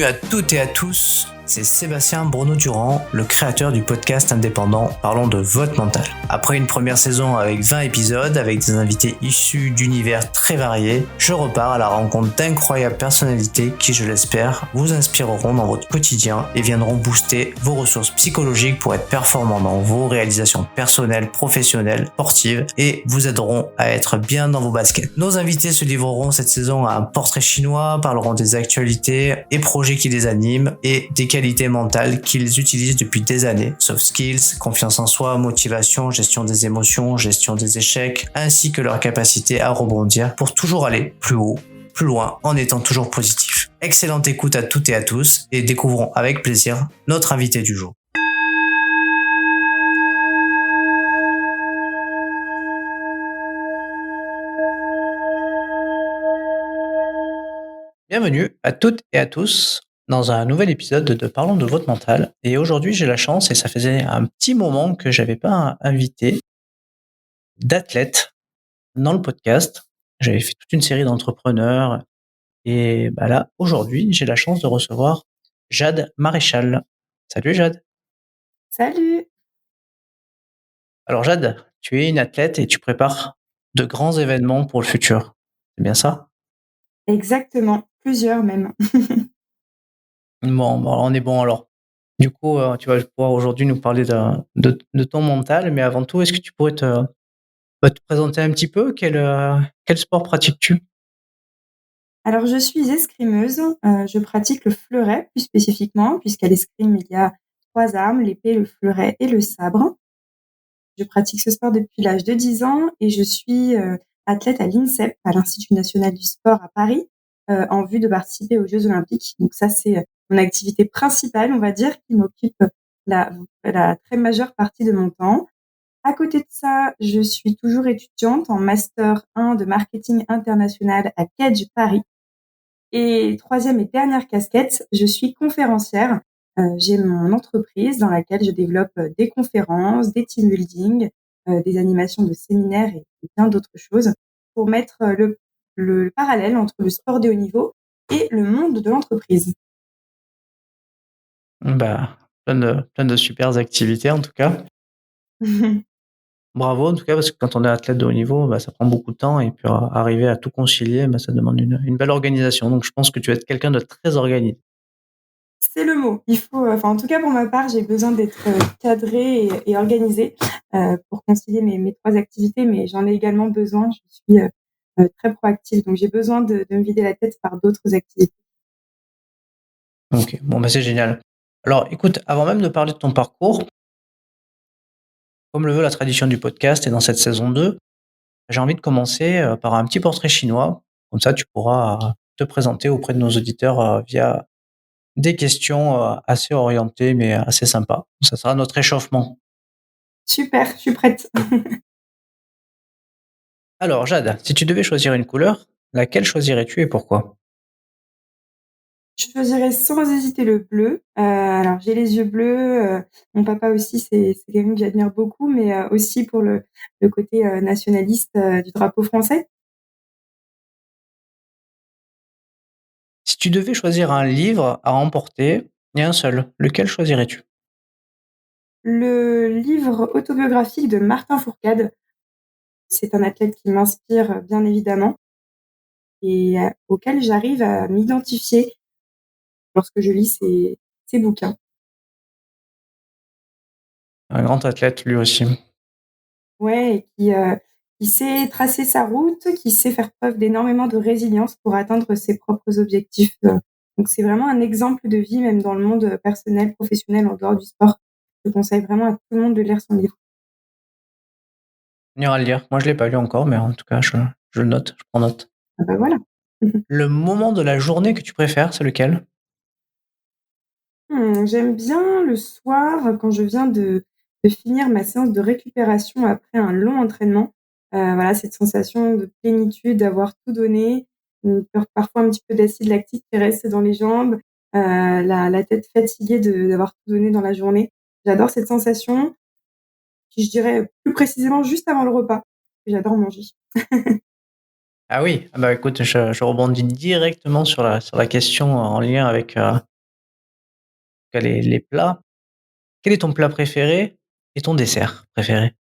Bienvenue à toutes et à tous, c'est Sébastien Bruno-Durand, le créateur du podcast indépendant Parlons de votre mental. Après une première saison avec 20 épisodes, avec des invités issus d'univers très variés, je repars à la rencontre d'incroyables personnalités qui, je l'espère, vous inspireront dans votre quotidien et viendront booster vos ressources psychologiques pour être performants dans vos réalisations personnelles, professionnelles, sportives et vous aideront à être bien dans vos baskets. Nos invités se livreront cette saison à un portrait chinois, parleront des actualités et projets qui les animent et des qualités mentales qu'ils utilisent depuis des années. Soft skills, confiance en soi, motivation, gestion des émotions, gestion des échecs, ainsi que leur capacité à rebondir pour toujours aller plus haut, plus loin, en étant toujours positif. Excellente écoute à toutes et à tous et découvrons avec plaisir notre invité du jour. Bienvenue à toutes et à tous dans un nouvel épisode de Parlons de votre mental. Et aujourd'hui, j'ai la chance, et ça faisait un petit moment que j'avais pas invité d'athlètes dans le podcast. J'avais fait toute une série d'entrepreneurs. Et là, aujourd'hui, j'ai la chance de recevoir Jade Maréchal. Salut Jade. Salut. Alors Jade, tu es une athlète et tu prépares de grands événements pour le futur. C'est bien ça? Exactement, plusieurs même. Bon, on est bon alors. Du coup, tu vas pouvoir aujourd'hui nous parler de ton mental, mais avant tout, est-ce que tu pourrais te présenter un petit peu? Quel sport pratiques-tu? Alors je suis escrimeuse, je pratique le fleuret plus spécifiquement puisqu'à l'escrime il y a 3 armes, l'épée, le fleuret et le sabre. Je pratique ce sport depuis l'âge de 10 ans et je suis, athlète à l'INSEP, à l'Institut national du sport à Paris, en vue de participer aux Jeux olympiques. Donc ça, c'est, mon activité principale, on va dire, qui m'occupe la très majeure partie de mon temps. À côté de ça, je suis toujours étudiante en master 1 de marketing international à Kedge Paris. Et troisième et dernière casquette, je suis conférencière. J'ai mon entreprise dans laquelle je développe des conférences, des team building, des animations de séminaires et plein d'autres choses pour mettre le parallèle entre le sport de haut niveau et le monde de l'entreprise. Bah, plein de supers activités en tout cas. Bravo en tout cas, parce que quand on est athlète de haut niveau, ça prend beaucoup de temps et puis arriver à tout concilier, ça demande une belle organisation. Donc je pense que tu vas être quelqu'un de très organisé. C'est le mot. Il faut, en tout cas pour ma part, j'ai besoin d'être, cadrée et organisée, pour concilier mes 3 activités, mais j'en ai également besoin. Je suis, très proactive, donc j'ai besoin de me vider la tête par d'autres activités. OK, bon, c'est génial. Alors écoute, avant même de parler de ton parcours, comme le veut la tradition du podcast et dans cette saison 2, j'ai envie de commencer, par un petit portrait chinois. Comme ça, tu pourras te présenter auprès de nos auditeurs, via des questions, assez orientées mais assez sympas. Ça sera notre échauffement. Super, je suis prête. Alors Jade, si tu devais choisir une couleur, laquelle choisirais-tu et pourquoi? Je choisirais sans hésiter le bleu. Alors j'ai les yeux bleus, mon papa aussi, c'est quelqu'un que j'admire beaucoup, mais aussi pour le côté, nationaliste, du drapeau français. Si tu devais choisir un livre à emporter, et un seul, lequel choisirais-tu? Le livre autobiographique de Martin Fourcade, c'est un athlète qui m'inspire, bien évidemment et auquel j'arrive à m'identifier lorsque je lis ses bouquins. Un grand athlète lui aussi. Ouais et qui sait tracer sa route, qui sait faire preuve d'énormément de résilience pour atteindre ses propres objectifs, donc c'est vraiment un exemple de vie, même dans le monde, personnel, professionnel, en dehors du sport. Je conseille vraiment à tout le monde de lire son livre. On ira le lire. Moi, je l'ai pas lu encore, mais en tout cas, je le note, je prends note. Ah bah, voilà. Le moment de la journée que tu préfères, c'est lequel? J'aime bien le soir, quand je viens de finir ma séance de récupération après un long entraînement. Voilà, cette sensation de plénitude, d'avoir tout donné, parfois un petit peu d'acide lactique qui reste dans les jambes, la tête fatiguée d'avoir tout donné dans la journée. J'adore cette sensation, puis je dirais plus précisément juste avant le repas, j'adore manger. Ah oui, écoute, je rebondis directement sur la question en lien avec, cas les plats. Quel est ton plat préféré et ton dessert préféré?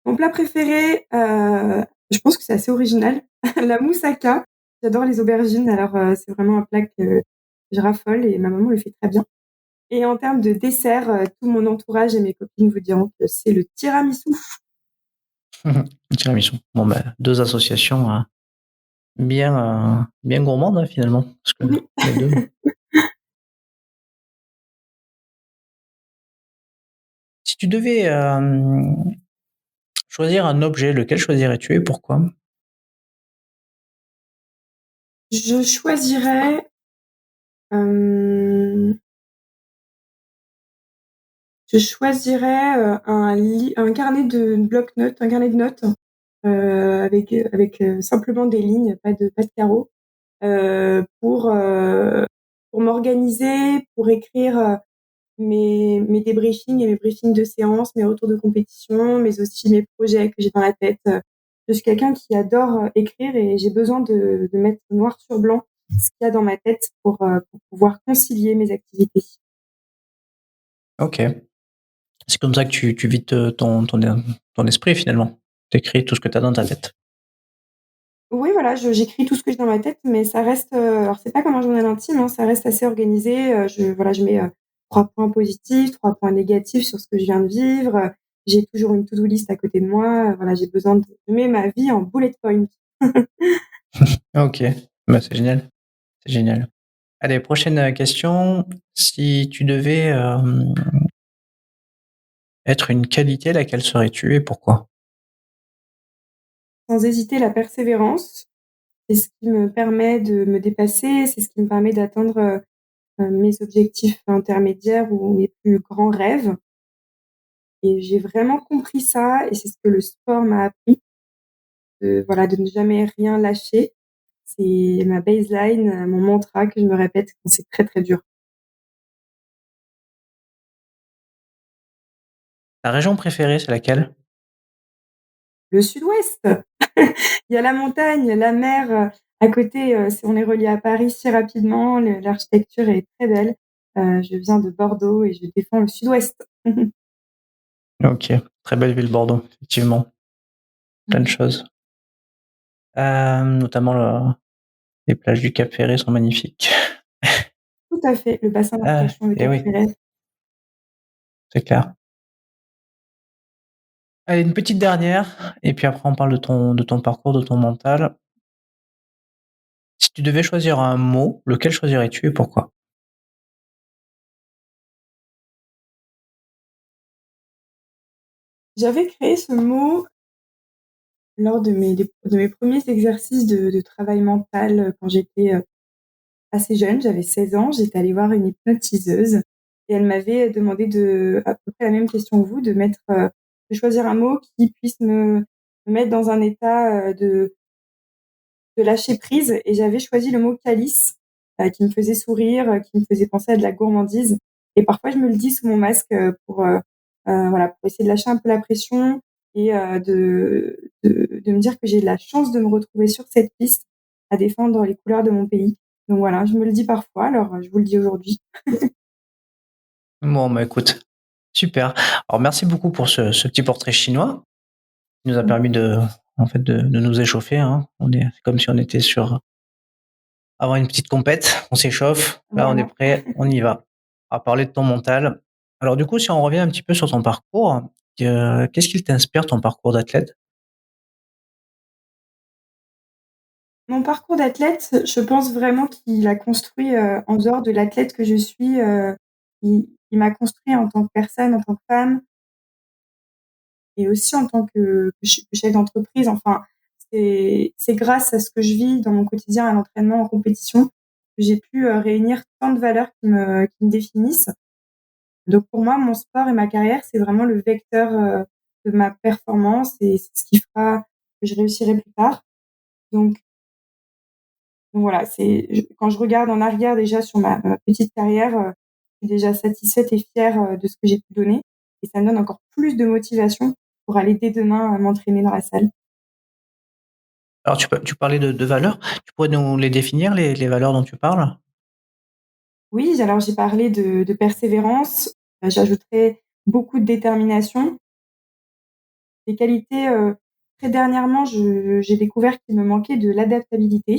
Mon plat préféré, je pense que c'est assez original, la moussaka. J'adore les aubergines, alors, c'est vraiment un plat que je raffole et ma maman le fait très bien. Et en termes de dessert, tout mon entourage et mes copines vous diront que c'est le tiramisu. Tiramisu. Bon, bah, 2 associations, bien gourmandes, hein, finalement, parce que Oui. les 2. Si tu devais, choisir un objet, lequel choisirais-tu et pourquoi? Je choisirais, hem, un carnet de bloc-notes, un carnet de notes, avec simplement des lignes, pas de carreaux, pour m'organiser, pour écrire, mes débriefings et mes briefings de séance, mes retours de compétition, mais aussi mes projets que j'ai dans la tête. Je suis quelqu'un qui adore, écrire et j'ai besoin de mettre noir sur blanc ce qu'il y a dans ma tête pour pouvoir concilier mes activités. OK. C'est comme ça que tu vides, ton esprit, finalement? Tu écris tout ce que tu as dans ta tête? Oui, voilà, j'écris tout ce que j'ai dans ma tête, mais ça reste, alors c'est pas comme un journal intime, hein, ça reste assez organisé, je mets, 3 points positifs, 3 points négatifs sur ce que je viens de vivre, j'ai toujours une to-do list à côté de moi, voilà, j'ai besoin de je mets ma vie en bullet point. OK, bah, c'est génial, c'est génial. Allez, prochaine, question. Si tu devais, être une qualité, laquelle serais-tu et pourquoi? Sans hésiter, la persévérance, c'est ce qui me permet de me dépasser, c'est ce qui me permet d'atteindre, mes objectifs intermédiaires ou mes plus grands rêves et j'ai vraiment compris ça et c'est ce que le sport m'a appris, de ne jamais rien lâcher. C'est ma baseline, mon mantra que je me répète quand c'est très, très dur. Ta région préférée, c'est laquelle? Le sud-ouest! Il y a la montagne, la mer, à côté, on est relié à Paris si rapidement, l'architecture est très belle. Je viens de Bordeaux et je défends le sud-ouest. OK, très belle ville Bordeaux, effectivement, plein de choses. Notamment les plages du Cap Ferré sont magnifiques. Tout à fait, le bassin d'Arcachon, le Et Cap oui, Ferret. c'est clair. Allez, une petite dernière et puis après on parle de ton parcours, de ton mental. Si tu devais choisir un mot, lequel choisirais-tu et pourquoi? J'avais créé ce mot lors de mes premiers exercices de travail mental, quand j'étais, assez jeune, j'avais 16 ans, j'étais allée voir une hypnotiseuse et elle m'avait demandé à peu près la même question que vous, de choisir un mot qui puisse me mettre dans un état, de lâcher prise et j'avais choisi le mot calice, qui me faisait sourire, qui me faisait penser à de la gourmandise et parfois je me le dis sous mon masque, voilà, pour essayer de lâcher un peu la pression et de me dire que j'ai la chance de me retrouver sur cette piste à défendre les couleurs de mon pays. Donc voilà, je me le dis parfois, alors, je vous le dis aujourd'hui. Bon, bah, écoute, super. Alors merci beaucoup pour ce petit portrait chinois qui nous a Mmh. permis en fait, de nous échauffer, hein. C'est comme si on était avant une petite compète, on s'échauffe, là on est Voilà. prêt, on y va. On va parler de ton mental. Alors du coup, si on revient un petit peu sur ton parcours, qu'est-ce qui t'inspire ton parcours d'athlète? Mon parcours d'athlète, je pense vraiment qu'il a construit, en dehors de l'athlète que je suis, il m'a construit en tant que personne, en tant que femme et aussi en tant que chef d'entreprise. Enfin, c'est grâce à ce que je vis dans mon quotidien à l'entraînement, en compétition, que j'ai pu, réunir tant de valeurs qui me définissent. Donc pour moi, mon sport et ma carrière, c'est vraiment le vecteur, de ma performance et c'est ce qui fera que je réussirai plus tard. Donc voilà, quand je regarde en arrière déjà sur ma petite carrière, je suis déjà satisfaite et fière, de ce que j'ai pu donner et ça me donne encore plus de motivation pour aller dès demain, m'entraîner dans la salle. Alors tu parlais de valeurs, tu pourrais nous les définir, les valeurs dont tu parles? Oui, alors j'ai parlé de persévérance, j'ajouterais beaucoup de détermination. Les qualités, très dernièrement, j'ai découvert qu'il me manquait de l'adaptabilité.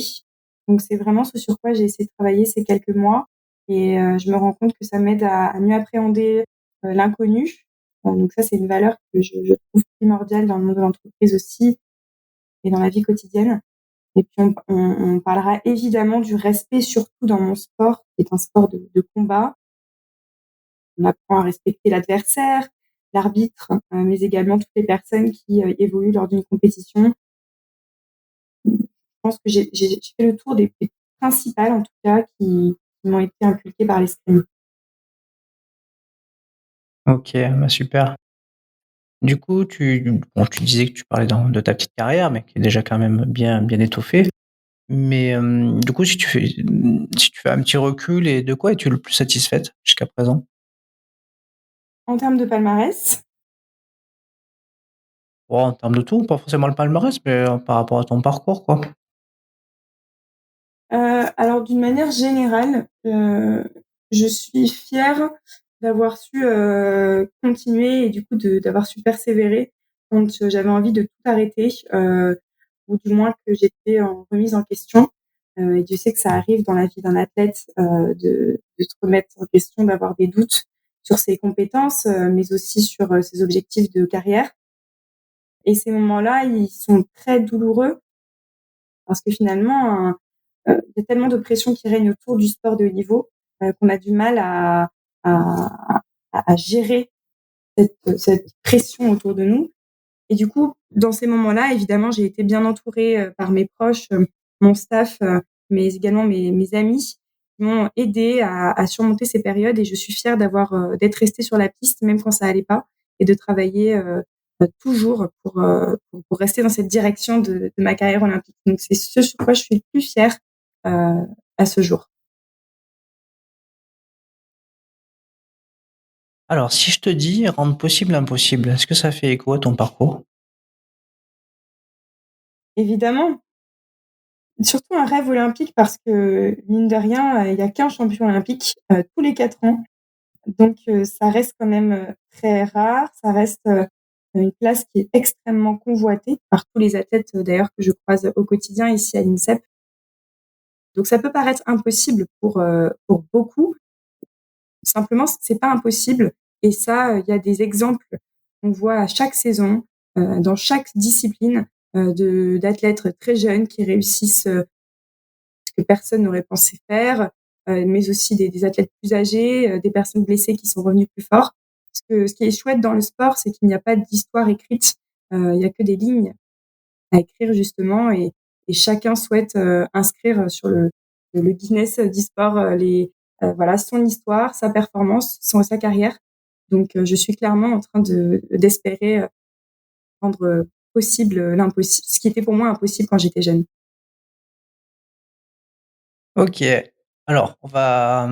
Donc c'est vraiment ce sur quoi j'ai essayé de travailler ces quelques mois et je me rends compte que ça m'aide à mieux appréhender, l'inconnu. Donc ça, c'est une valeur que je trouve primordiale dans le monde de l'entreprise aussi et dans la vie quotidienne. Et puis on parlera évidemment du respect, surtout dans mon sport, qui est un sport de combat. On apprend à respecter l'adversaire, l'arbitre, mais également toutes les personnes qui, évoluent lors d'une compétition. Je pense que j'ai fait le tour des principales, en tout cas, qui m'ont été inculquées par l'escrime. Ok, bah super. Du coup, tu disais que tu parlais de ta petite carrière, mais qui est déjà quand même bien étoffée. Mais du coup, si tu fais un petit recul, et de quoi es-tu le plus satisfaite jusqu'à présent? En termes de palmarès, Bon, en termes de tout, pas forcément le palmarès, mais par rapport à ton parcours, quoi. alors d'une manière générale, je suis fière d'avoir su, continuer et du coup d'avoir su persévérer quand, j'avais envie de tout arrêter, ou du moins que j'étais en remise en question. Et Dieu sait que ça arrive dans la vie d'un athlète, de se remettre en question, d'avoir des doutes sur ses compétences, mais aussi sur, ses objectifs de carrière. Et ces moments-là, ils sont très douloureux parce que finalement, il y a tellement de pression qui règne autour du sport de haut niveau, qu'on a du mal à à gérer cette pression autour de nous. Et du coup, dans ces moments-là, évidemment, j'ai été bien entourée, par mes proches, mon staff, mais également mes amis qui m'ont aidée à surmonter ces périodes et je suis fière d'être restée sur la piste même quand ça allait pas et de travailler, toujours pour rester dans cette direction de ma carrière olympique. Donc c'est ce sur quoi je suis le plus fière, heu, à ce jour. Alors, si je te dis rendre possible l'impossible, est-ce que ça fait écho à ton parcours? Évidemment, surtout un rêve olympique parce que mine de rien, il y a qu'un champion olympique, tous les 4 ans. Donc ça reste quand même, très rare. Ça reste, une place qui est extrêmement convoitée par tous les athlètes, d'ailleurs que je croise au quotidien ici à l'INSEP. Donc ça peut paraître impossible pour beaucoup. Simplement, c'est pas impossible et ça, il y a des exemples qu'on voit à chaque saison, dans chaque discipline, de d'athlètes très jeunes qui réussissent, ce que personne n'aurait pensé faire, mais aussi des athlètes plus âgés, des personnes blessées qui sont revenues plus forts. Parce que ce qui est chouette dans le sport, c'est qu'il n'y a pas d'histoire écrite, il y a que des lignes à écrire justement et chacun souhaite, inscrire sur le Guinness du sport, voilà, son histoire, sa performance, sa carrière. Donc je suis clairement en train d'espérer, rendre, possible, l'impossible ce qui était pour moi impossible quand j'étais jeune. OK. Alors, on va,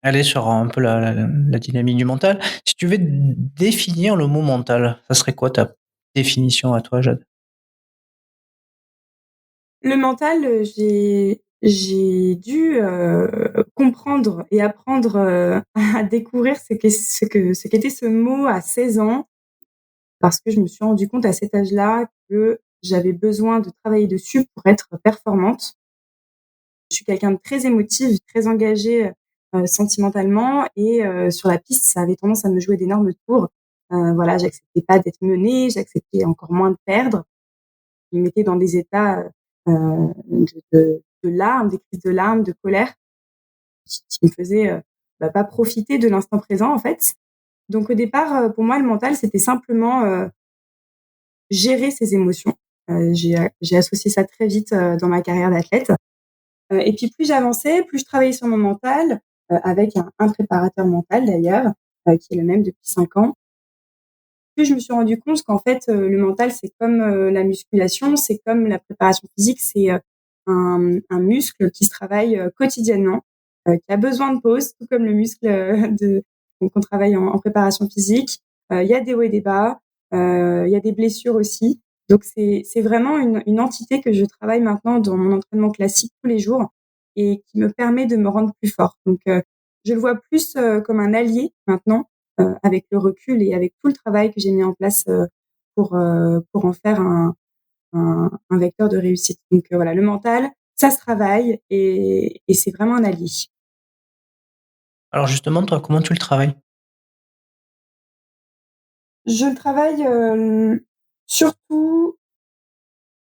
aller sur un peu la dynamique du mental. Si tu veux définir le mot mental, ça serait quoi ta définition à toi, Jade? Le mental, j'ai dû, comprendre et apprendre, à découvrir ce qu'était ce mot à 16 ans, parce que je me suis rendu compte à cet âge-là que j'avais besoin de travailler dessus pour être performante. Je suis quelqu'un de très émotive, très engagée, sentimentalement et sur la piste, ça avait tendance à me jouer d'énormes tours. Voilà, j'acceptais pas d'être menée, j'acceptais encore moins de perdre. Je me mettais dans des états, de larmes, des crises de larmes, de colère qui me faisaient, pas profiter de l'instant présent, en fait. Donc au départ, pour moi, le mental, c'était simplement, gérer ses émotions. J'ai associé ça très vite, dans ma carrière d'athlète. Et puis plus j'avançais, plus je travaillais sur mon mental, avec un préparateur mental d'ailleurs, qui est le même depuis 5 ans. Plus je me suis rendu compte qu'en fait, le mental, c'est comme, la musculation, c'est comme la préparation physique, c'est, un muscle qui se travaille, quotidiennement, qui a besoin de pause, tout comme le muscle, de qu'on travaille en préparation physique. Il y a des hauts et des bas, il y a des blessures aussi. Donc c'est vraiment une entité que je travaille maintenant dans mon entraînement classique tous les jours et qui me permet de me rendre plus forte. Donc, je le vois plus comme un allié maintenant, avec le recul et avec tout le travail que j'ai mis en place pour en faire un vecteur de réussite. Donc, voilà, le mental, ça se travaille et c'est vraiment un allié. Alors justement, toi, comment tu le travailles? Je le travaille surtout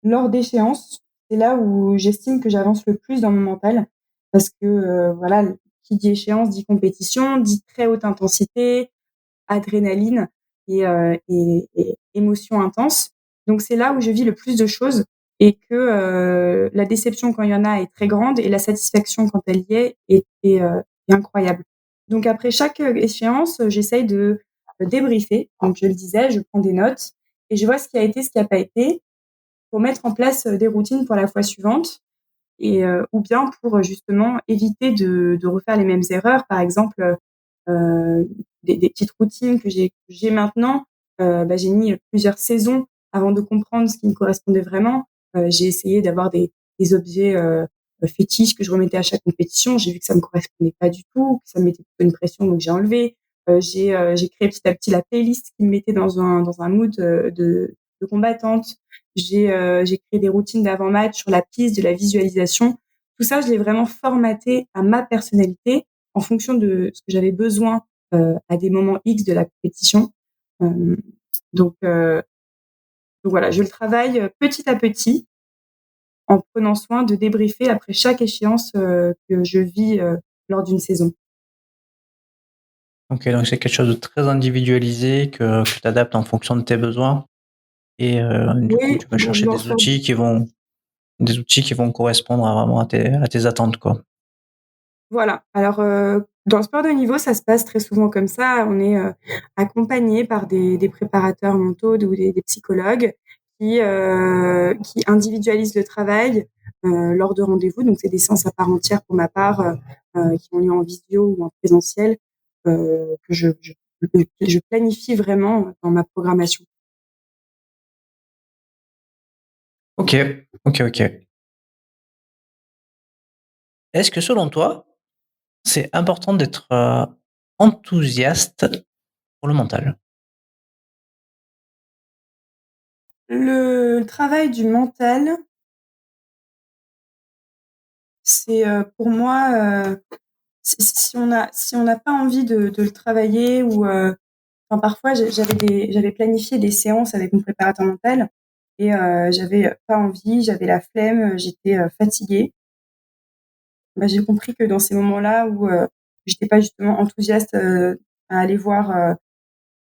lors d'échéances. C'est là où j'estime que j'avance le plus dans mon mental parce que voilà, qui dit échéance dit compétition, dit très haute intensité, adrénaline et émotion intense. Donc c'est là où je vis le plus de choses et que la déception quand il y en a est très grande et la satisfaction quand elle y est incroyable. Donc après chaque échéance, j'essaye de débriefer. Donc je le disais, je prends des notes et je vois ce qui a été, ce qui n'a pas été pour mettre en place des routines pour la fois suivante et ou bien pour justement éviter de refaire les mêmes erreurs. Par exemple, des petites routines que j'ai maintenant, j'ai mis plusieurs saisons avant de comprendre ce qui me correspondait vraiment. J'ai essayé d'avoir des objets fétiches que je remettais à chaque compétition. J'ai vu que ça me correspondait pas du tout, que ça me mettait plutôt une pression, donc j'ai enlevé. J'ai créé petit à petit la playlist qui me mettait dans un mood de combattante. J'ai créé des routines d'avant-match sur la piste, de la visualisation. Tout ça, je l'ai vraiment formaté à ma personnalité en fonction de ce que j'avais besoin à des moments X de la compétition. Euh, donc, euh, donc voilà, je le travaille petit à petit en prenant soin de débriefer après chaque échéance que je vis lors d'une saison. OK, donc c'est quelque chose de très individualisé que tu adaptes en fonction de tes besoins et du coup, Oui, tu vas chercher des outils qui vont correspondre à vraiment à tes attentes, quoi. voilà. Alors, dans le sport de haut niveau, ça se passe très souvent comme ça. On est accompagné par des préparateurs mentaux ou des psychologues qui individualisent le travail lors de rendez-vous. Donc, c'est des séances à part entière pour ma part, qui ont lieu en visio ou en présentiel, que je planifie vraiment dans ma programmation. OK, OK, OK. Est-ce que selon toi, c'est important d'être, enthousiaste pour le mental? Le travail du mental, c'est pour moi, si on n'a pas envie de le travailler ou enfin parfois j'avais planifié des séances avec mon préparateur mental et j'avais pas envie, j'avais la flemme, j'étais fatiguée. Bah, j'ai compris que dans ces moments-là où j'étais pas justement enthousiaste à aller voir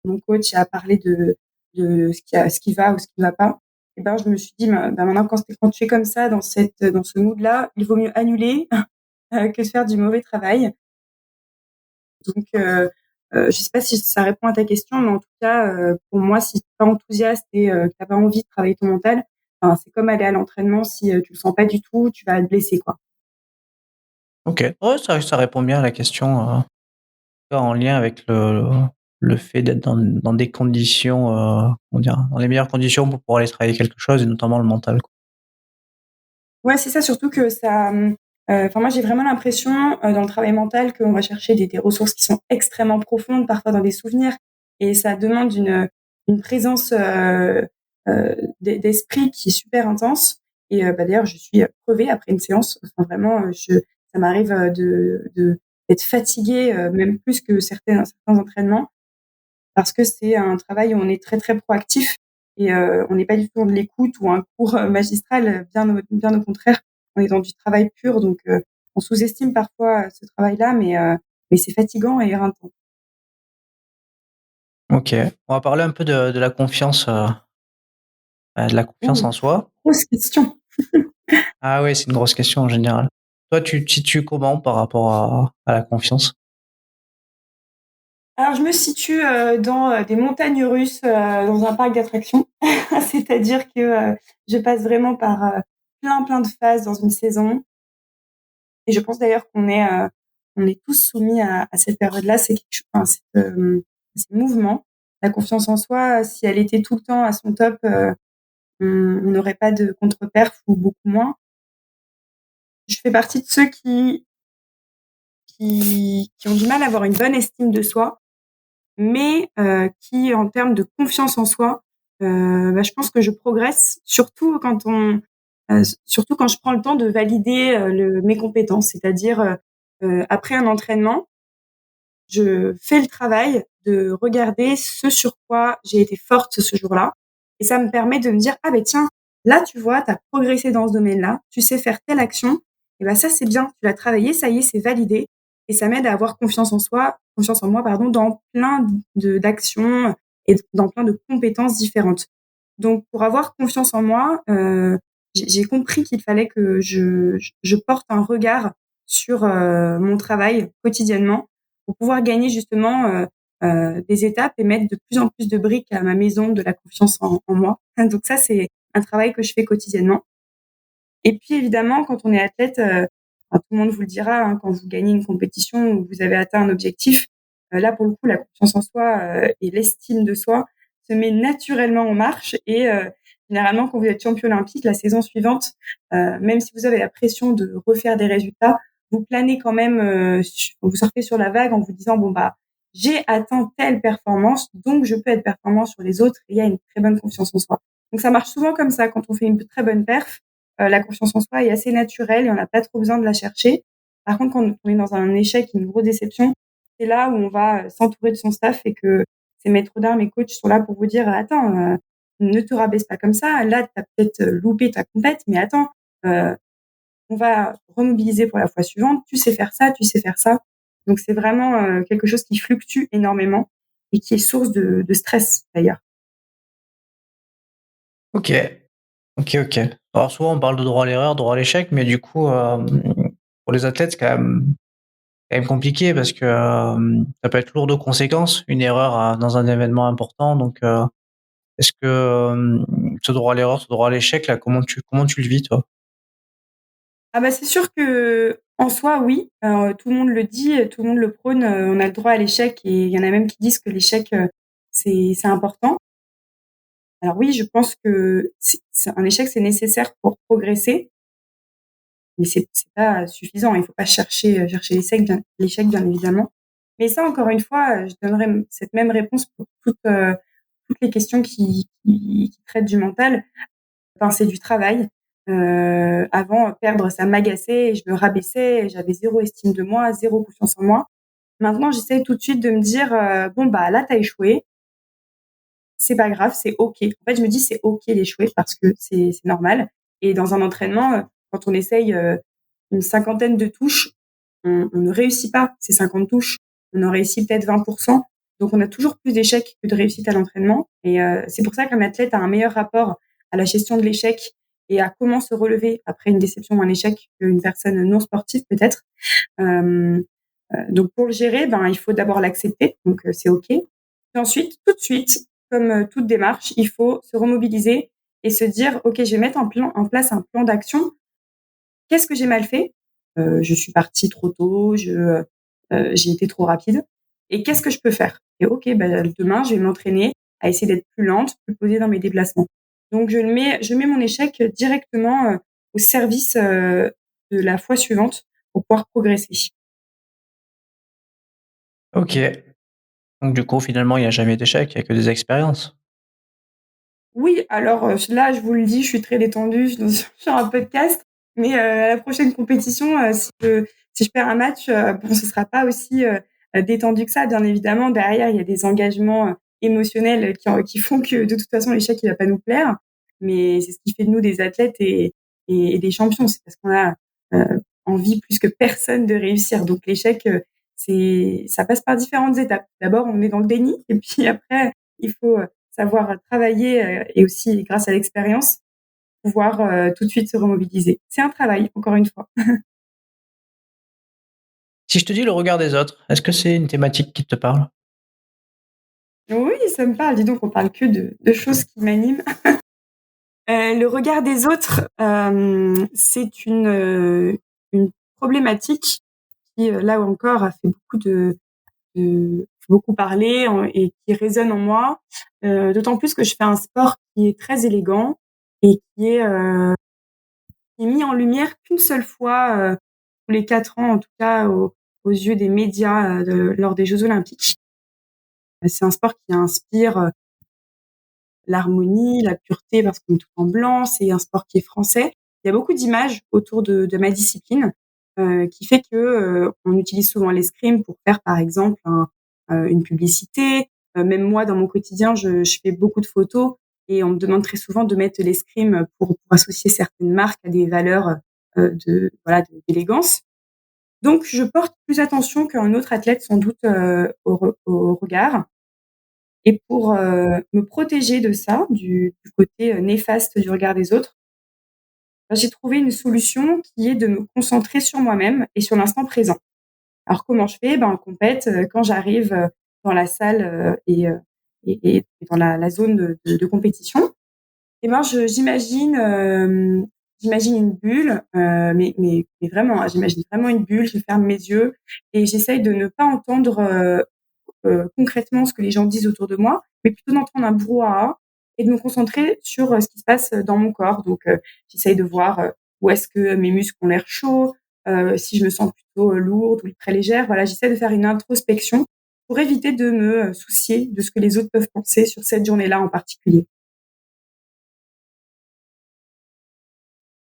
mon coach et à parler de ce qui va ou ce qui va pas, et ben je me suis dit bah, maintenant quand tu es comme ça dans ce mood-là, il vaut mieux annuler que de faire du mauvais travail. Donc, je sais pas si ça répond à ta question, mais en tout cas, pour moi, si tu es pas enthousiaste et que tu as pas envie de travailler ton mental, enfin, c'est comme aller à l'entraînement, si, tu le sens pas du tout, tu vas te blesser, quoi. OK. Ouais, ça répond bien à la question, en lien avec le fait d'être dans des conditions, comment dire? Dans les meilleures conditions pour pouvoir aller travailler quelque chose et notamment le mental, quoi. Ouais, c'est ça, surtout que ça, enfin, moi, j'ai vraiment l'impression, dans le travail mental qu'on va chercher des ressources qui sont extrêmement profondes, parfois dans des souvenirs et ça demande une présence, d'esprit qui est super intense et d'ailleurs, je suis, crevée après une séance. Enfin, vraiment, ça m'arrive, d'être fatiguée, même plus que certains entraînements parce que c'est un travail où on est très, très proactif et on n'est pas du tout dans de l'écoute ou un cours, magistral, bien au contraire. On est dans du travail pur donc on sous-estime parfois, ce travail-là mais c'est fatigant et éreintant. OK. On va parler un peu de la confiance Ouh, en soi. grosse question. Ah oui, c'est une grosse question en général. Toi, tu te situes comment par rapport à la confiance? Alors je me situe, dans, des montagnes russes, dans un parc d'attractions. C'est-à-dire que, je passe vraiment par, plein de phases dans une saison et je pense d'ailleurs on est tous soumis à cette période-là. C'est quelque ch enfin, ces mouvements. La confiance en soi, si elle était tout le temps à son top, on n'aurait pas de contre-perf ou beaucoup moins. je fais partie de ceux qui ont du mal à avoir une bonne estime de soi, mais qui, en termes de confiance en soi, je pense que je progresse, surtout quand je prends le temps de valider mes compétences. C'est-à-dire, après un entraînement, je fais le travail de regarder ce sur quoi j'ai été forte ce jour-là. Et ça me permet de me dire, ah ben tiens, là, tu vois, tu as progressé dans ce domaine-là, tu sais faire telle action, et ben ça, c'est bien, tu l'as travaillé, ça y est, c'est validé. Et ça m'aide à avoir confiance en moi, pardon, dans plein d'actions et dans plein de compétences différentes. Donc, pour avoir confiance en moi, j'ai compris qu'il fallait que je porte un regard sur mon travail quotidiennement pour pouvoir gagner justement des étapes et mettre de plus en plus de briques à ma maison de la confiance en moi. Donc ça, c'est un travail que je fais quotidiennement. Et puis évidemment, quand on est athlète, tout le monde vous le dira, hein, quand vous gagnez une compétition ou vous avez atteint un objectif, là pour le coup, la confiance en soi et l'estime de soi se met naturellement en marche. Et généralement, quand vous êtes champion olympique, la saison suivante, même si vous avez la pression de refaire des résultats, vous planez quand même, vous surfez sur la vague en vous disant bon bah j'ai atteint telle performance, donc je peux être performant sur les autres. Et il y a une très bonne confiance en soi. Donc ça marche souvent comme ça quand on fait une très bonne perf. La confiance en soi est assez naturelle et on n'a pas trop besoin de la chercher. Par contre, quand on est dans un échec, une grosse déception, c'est là où on va s'entourer de son staff et que ces maîtres d'armes et coachs sont là pour vous dire attends, ne te rabaisse pas comme ça. Là, tu as peut-être loupé ta compète, mais attends, euh, on va remobiliser pour la fois suivante. Tu sais faire ça, tu sais faire ça. Donc, c'est vraiment quelque chose qui fluctue énormément et qui est source de stress d'ailleurs. Ok, ok. Alors souvent on parle de droit à l'erreur, droit à l'échec, mais du coup, pour les athlètes, c'est quand même compliqué parce que ça peut être lourd de conséquences, une erreur dans un événement important. Donc, est-ce que ce droit à l'erreur, ce droit à l'échec, là, comment tu le vis, toi? Ah bah, c'est sûr que en soi, oui, tout le monde le dit, tout le monde le prône, on a le droit à l'échec et il y en a même qui disent que l'échec, c'est important. Alors oui, je pense que c'est un échec, c'est nécessaire pour progresser, mais c'est pas suffisant. Il faut pas chercher l'échec bien évidemment. Mais ça, encore une fois, je donnerais cette même réponse pour toutes les questions qui traitent du mental. Enfin, c'est du travail. Avant, perdre, ça m'agaçait et je me rabaissais et j'avais zéro estime de moi, zéro confiance en moi. Maintenant, j'essaie tout de suite de me dire, «Bon, bah, là, tu as échoué, c'est pas grave, c'est OK». En fait, je me dis: «C'est OK d'échouer parce que c'est normal» et dans un entraînement, quand on essaye, une cinquantaine de touches, on ne réussit pas ces 50 touches. On en réussit peut-être 20. Donc on a toujours plus d'échecs que de réussites à l'entraînement et c'est pour ça qu'un athlète a un meilleur rapport à la gestion de l'échec et à comment se relever après une déception ou un échec qu'une personne non sportive peut-être. Hem, donc pour le gérer, ben, il faut d'abord l'accepter, donc c'est OK. Puis ensuite, tout de suite, comme toute démarche, il faut se remobiliser et se dire: «OK, je vais mettre en place un plan d'action. Qu'est-ce que j'ai mal fait? Je suis partie trop tôt, j'ai été trop rapide et qu'est-ce que je peux faire? Et OK, bah, demain, je vais m'entraîner à essayer d'être plus lente, plus posée dans mes déplacements». Donc je mets mon échec directement, au service, de la fois suivante pour pouvoir progresser. OK. Donc du coup, finalement, il y a jamais d'échec, il y a que des expériences? Oui, alors, là, je vous le dis, je suis très détendue, je suis sur un podcast, mais à la prochaine compétition, si je perds un match, bon, ce sera pas aussi, détendu que ça, bien évidemment. Derrière, il y a des engagements, émotionnels, qui font que, de toute façon, l'échec, il va pas nous plaire. Mais c'est ce qui fait de nous des athlètes et des champions. C'est parce qu'on a, envie plus que personne de réussir. Donc l'échec, ça passe par différentes étapes. D'abord, on est dans le déni et puis après, il faut, savoir travailler, et aussi grâce à l'expérience, pouvoir, tout de suite se remobiliser. C'est un travail, encore une fois. Si je te dis le regard des autres, est-ce que c'est une thématique qui te parle? Oui, ça me parle, dis donc, on parle que de choses qui m'animent. Le regard des autres, c'est une problématique qui, là encore, a fait beaucoup parler et qui résonne en moi, d'autant plus que je fais un sport qui est très élégant et qui est, est mis en lumière qu'une seule fois, tous les 4 ans, en tout cas aux yeux des médias, lors des Jeux olympiques. C'est un sport qui inspire, l'harmonie, la pureté parce qu'on est tout en blanc, c'est un sport qui est français. Il y a beaucoup d'images autour de ma discipline, qui fait que, on utilise souvent l'escrime pour faire, par exemple, une publicité. Même moi, dans mon quotidien, je fais beaucoup de photos et on me demande très souvent de mettre l'escrime pour associer certaines marques à des valeurs, d'élégance. Donc je porte plus attention qu'un autre athlète sans doute, au regard. Et pour, me protéger de ça, du côté, néfaste du regard des autres, bah, j'ai trouvé une solution qui est de me concentrer sur moi-même et sur l'instant présent. Alors comment je fais? Ben, en compète, quand j'arrive, dans la salle, et dans la zone de compétition, et ben, j'imagine une bulle, mais vraiment, hein, j'imagine vraiment une bulle, je ferme mes yeux et j'essaye de ne pas entendre, concrètement ce que les gens disent autour de moi, mais plutôt d'entendre un brouhaha et de me concentrer sur, ce qui se passe dans mon corps. Donc, j'essaye de voir, où est-ce que mes muscles ont l'air chauds, si je me sens plutôt, lourde ou très légère. Voilà, j'essaie de faire une introspection pour éviter de me, soucier de ce que les autres peuvent penser sur cette journée-là en particulier.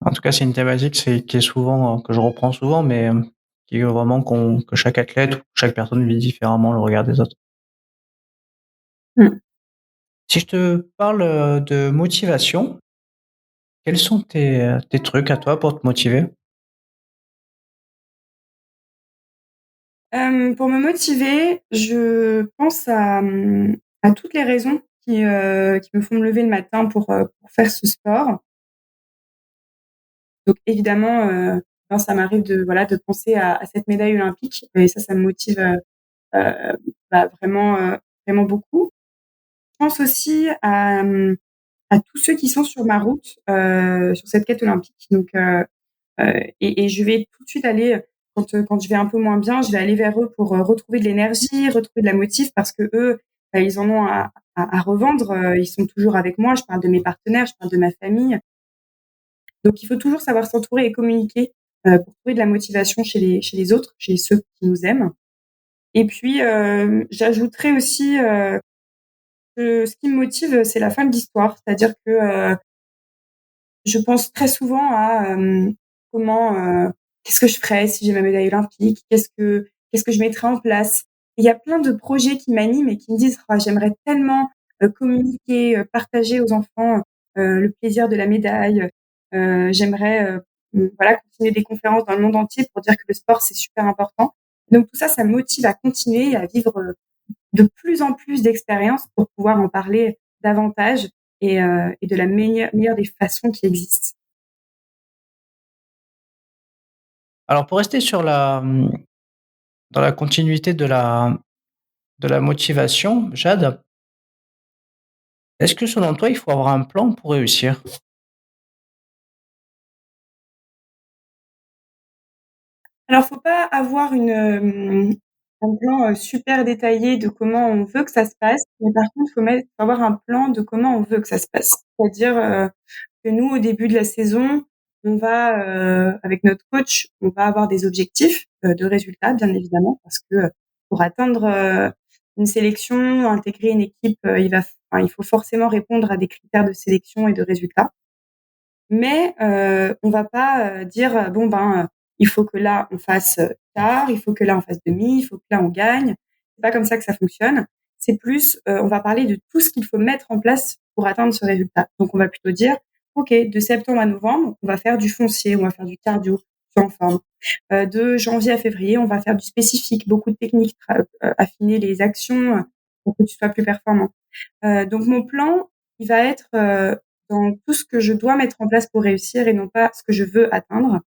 En tout cas, c'est une thématique qui est souvent, que je reprends souvent, mais qui est vraiment que chaque athlète ou chaque personne vit différemment le regard des autres. Mmh. Si je te parle de motivation, quels sont tes trucs à toi pour te motiver? Pour me motiver, je pense à toutes les raisons qui me font me lever le matin pour faire ce sport. Donc évidemment, quand ça m'arrive de penser à cette médaille olympique et ça me motive, heu, vraiment, vraiment beaucoup. Je pense aussi à tous ceux qui sont sur ma route, sur cette quête olympique. Donc et je vais tout de suite aller, quand je vais un peu moins bien, je vais aller vers eux pour, retrouver de l'énergie, retrouver de la motive parce qu'eux, ils en ont à revendre, ils sont toujours avec moi. Je parle de mes partenaires, je parle de ma famille. Donc il faut toujours savoir s'entourer et communiquer, pour trouver de la motivation chez les autres, chez ceux qui nous aiment. Et puis, j'ajouterais aussi, que ce qui me motive, c'est la fin de l'histoire. C'est-à-dire que, je pense très souvent à, comment, qu'est-ce que je ferais si j'ai ma médaille olympique? Qu'est-ce que je mettrais en place? Il y a plein de projets qui m'animent et qui me disent: «Ah, j'aimerais tellement, communiquer, partager aux enfants, le plaisir de la médaille». J'aimerais, voilà, continuer des conférences dans le monde entier pour dire que le sport, c'est super important. Donc tout ça, ça me motive à continuer, à vivre, de plus en plus d'expériences pour pouvoir en parler davantage et de la meilleure des façons qui existent. Alors pour rester dans la continuité de la motivation, Jade, est-ce que selon toi, il faut avoir un plan pour réussir? Alors, faut pas avoir un plan, super détaillé de comment on veut que ça se passe, mais par contre, faut avoir un plan de comment on veut que ça se passe. C'est-à-dire, que nous, au début de la saison, on va, avec notre coach, on va avoir des objectifs, de résultats, bien évidemment, parce que, pour atteindre, une sélection, intégrer une équipe, il faut forcément répondre à des critères de sélection et de résultats. Mais, on va pas, dire, «Bon ben, il faut que là on fasse, quart, il faut que là on fasse demi, il faut que là on gagne». C'est pas comme ça que ça fonctionne. C'est plus, on va parler de tout ce qu'il faut mettre en place pour atteindre ce résultat. Donc on va plutôt dire: «OK, de septembre à novembre, on va faire du foncier, on va faire du cardio, en forme. De janvier à février, on va faire du spécifique, beaucoup de techniques, affiner les actions, pour que tu sois plus performant». Donc mon plan, il va être, dans tout ce que je dois mettre en place pour réussir et non pas ce que je veux atteindre.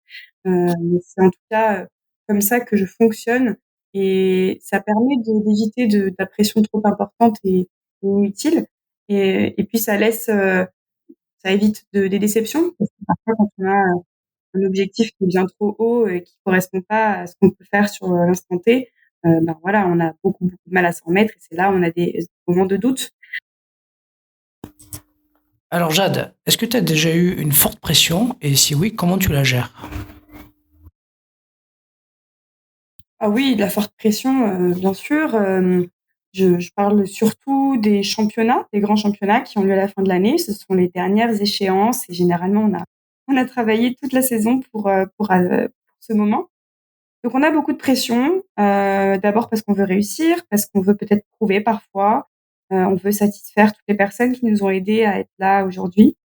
Mais c'est en tout cas, comme ça que je fonctionne et ça permet d'éviter de la pression trop importante et inutile et puis ça évite des déceptions parce que parfois quand on a, un objectif qui est bien trop haut et qui correspond pas à ce qu'on peut faire sur, l'instant T, ben voilà, on a beaucoup, beaucoup de mal à s'en remettre et c'est là où on a des moments de doute. Alors Jade, est-ce que tu as déjà eu une forte pression et si oui, comment tu la gères? Ah oui, de la forte pression, bien sûr. Je parle surtout des championnats, des grands championnats qui ont lieu à la fin de l'année. Ce sont les dernières échéances et généralement on a travaillé toute la saison pour ce moment. Donc on a beaucoup de pression, d'abord parce qu'on veut réussir, parce qu'on veut peut-être prouver parfois, on veut satisfaire toutes les personnes qui nous ont aidés à être là aujourd'hui.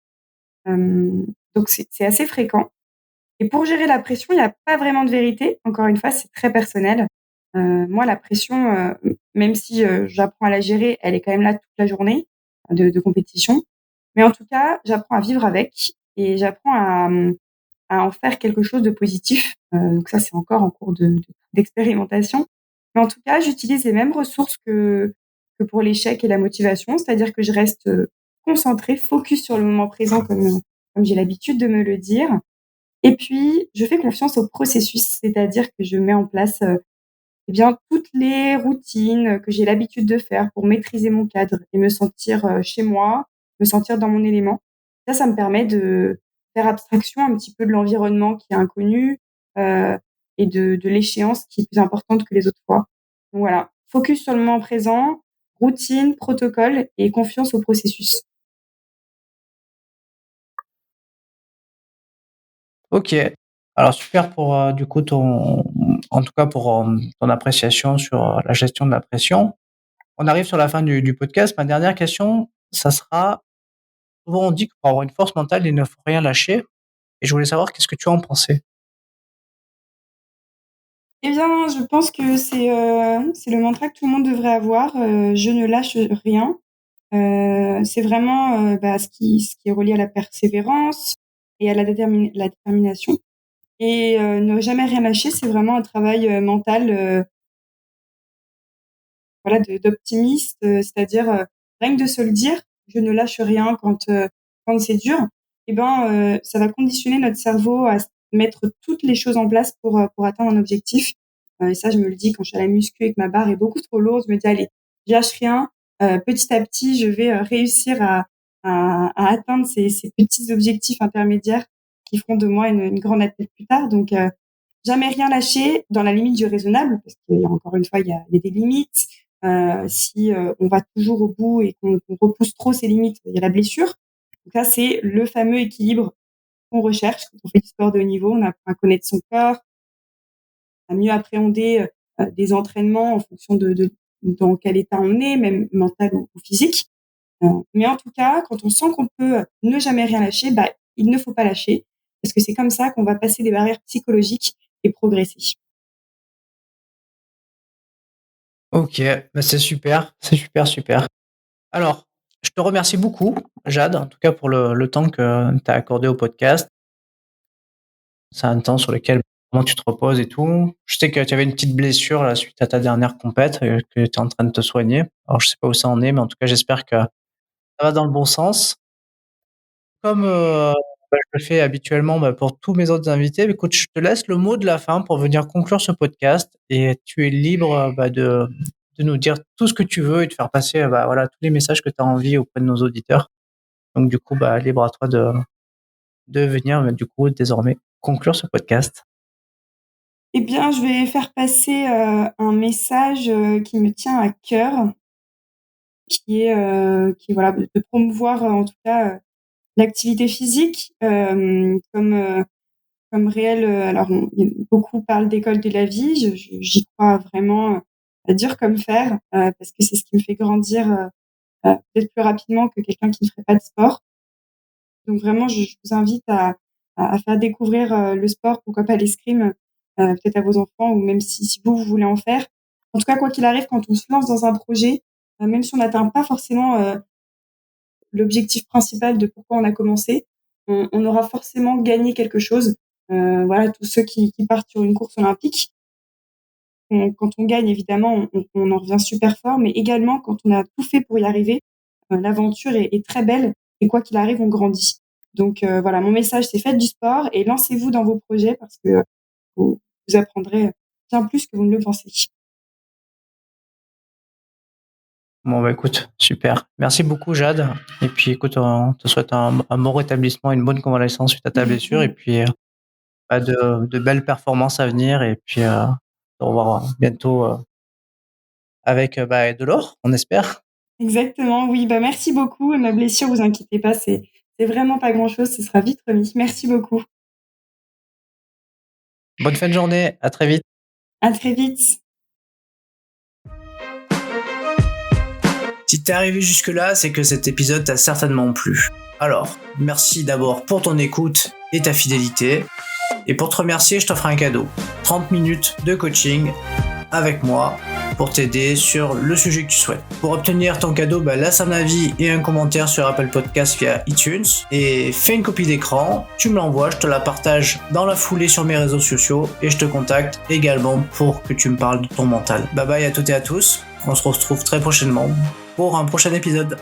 Donc c'est assez fréquent. Et pour gérer la pression, il y a pas vraiment de vérité. Encore une fois, c'est très personnel. Moi, la pression, même si, j'apprends à la gérer, elle est quand même là toute la journée de compétition. Mais en tout cas, j'apprends à vivre avec et j'apprends à en faire quelque chose de positif. Donc ça, c'est encore en cours d'expérimentation. Mais en tout cas, j'utilise les mêmes ressources que pour l'échec et la motivation, c'est-à-dire que je reste, concentrée, focus sur le moment présent comme j'ai l'habitude de me le dire et puis, je fais confiance au processus, c'est-à-dire que je mets en place, eh bien, toutes les routines que j'ai l'habitude de faire pour maîtriser mon cadre et me sentir, chez moi, me sentir dans mon élément. Ça me permet de faire abstraction un petit peu de l'environnement qui est inconnu, heu et de l'échéance qui est plus importante que les autres fois. Donc voilà, focus sur le moment présent, routine, protocole et confiance au processus. Ok. Alors super pour du coup en tout cas pour ton appréciation sur la gestion de la pression. On arrive sur la fin du podcast. Ma dernière question, ça sera, souvent on dit que pour avoir une force mentale, il ne faut rien lâcher. Et je voulais savoir qu'est-ce que tu en pensais. Eh bien, je pense que c'est le mantra que tout le monde devrait avoir, «Je ne lâche rien». C'est vraiment, ce qui est relié à la persévérance et à la détermination et ne jamais rien lâcher, c'est vraiment un travail, mental, voilà, d'optimiste, c'est-à-dire, rien que de se le dire: «Je ne lâche rien» quand c'est dur et ben, ça va conditionner notre cerveau à s mettre toutes les choses en place pour atteindre un objectif. Et ça, je me le dis quand je suis à la muscu et que ma barre est beaucoup trop lourde, je me dis: «Allez, je lâche rien, petit à petit, je vais, réussir à atteindre ces petits objectifs intermédiaires qui feront de moi une grande athlète plus tard». Donc jamais rien lâcher dans la limite du raisonnable, parce qu'il y a encore une fois, il y a des limites. Si, on va toujours au bout et qu'on repousse trop ses limites, il y a la blessure. Donc ça, c'est le fameux équilibre qu'on recherche quand on fait du sport de haut niveau. On apprend à connaître son corps, à mieux appréhender, des entraînements en fonction de dans quel état on est, même mental ou physique. Mais en tout cas, quand on sent qu'on peut ne jamais rien lâcher, bah, il ne faut pas lâcher parce que c'est comme ça qu'on va passer des barrières psychologiques et progresser. Ok, bah c'est super, c'est super, super. Alors, je te remercie beaucoup, Jade, en tout cas pour le temps que tu as accordé au podcast. C'est un temps sur lequel vraiment tu te reposes et tout. Je sais que tu avais une petite blessure là, suite à ta dernière compète, que tu es en train de te soigner. Alors, je sais pas où ça en est, mais en tout cas, j'espère que ça va dans le bon sens. Comme je le fais habituellement pour tous mes autres invités, écoute, je te laisse le mot de la fin pour venir conclure ce podcast et tu es libre de nous dire tout ce que tu veux et de faire passer voilà, tous les messages que tu as envie auprès de nos auditeurs. Donc, du coup, libre à toi de venir du coup, désormais conclure ce podcast. Eh bien, je vais faire passer, un message, qui me tient à cœur, qui est voilà, de promouvoir, en tout cas, l'activité physique, comme réel, alors beaucoup parlent d'école de la vie, j'y crois vraiment, dur comme fer, parce que c'est ce qui me fait grandir, peut-être plus rapidement que quelqu'un qui ne ferait pas de sport. Donc vraiment, je vous invite à faire découvrir, le sport, pourquoi pas l'escrime, peut-être à vos enfants ou même si vous voulez en faire. En tout cas, quoi qu'il arrive, quand on se lance dans un projet, même si on n'atteint pas forcément, l'objectif principal de pourquoi on a commencé, on aura forcément gagné quelque chose. Voilà, tous ceux qui partent sur une course olympique, quand on gagne évidemment, on en revient super fort, mais également quand on a tout fait pour y arriver, l'aventure est très belle et quoi qu'il arrive, on grandit. Donc voilà, mon message, c'est faites du sport et lancez-vous dans vos projets parce que vous apprendrez bien plus que vous ne le pensez. Bon, bah écoute, super. Merci beaucoup, Jade. Et puis écoute, on te souhaite un bon rétablissement, une bonne convalescence suite à ta blessure. Et puis, de belles performances à venir. Et puis, au revoir bientôt avec de l'or, on espère. Exactement, oui. Merci beaucoup. Ma blessure, vous inquiétez pas, c'est vraiment pas grand-chose. Ce sera vite remis. Merci beaucoup. Bonne fin de journée. À très vite. À très vite. Si t'es arrivé jusque-là, c'est que cet épisode t'a certainement plu. Alors, merci d'abord pour ton écoute et ta fidélité. Et pour te remercier, je t'offre un cadeau. 30 minutes de coaching avec moi pour t'aider sur le sujet que tu souhaites. Pour obtenir ton cadeau, laisse un avis et un commentaire sur Apple Podcast via iTunes et fais une copie d'écran, tu me l'envoies, je te la partage dans la foulée sur mes réseaux sociaux et je te contacte également pour que tu me parles de ton mental. Bye bye à toutes et à tous, on se retrouve très prochainement pour un prochain épisode.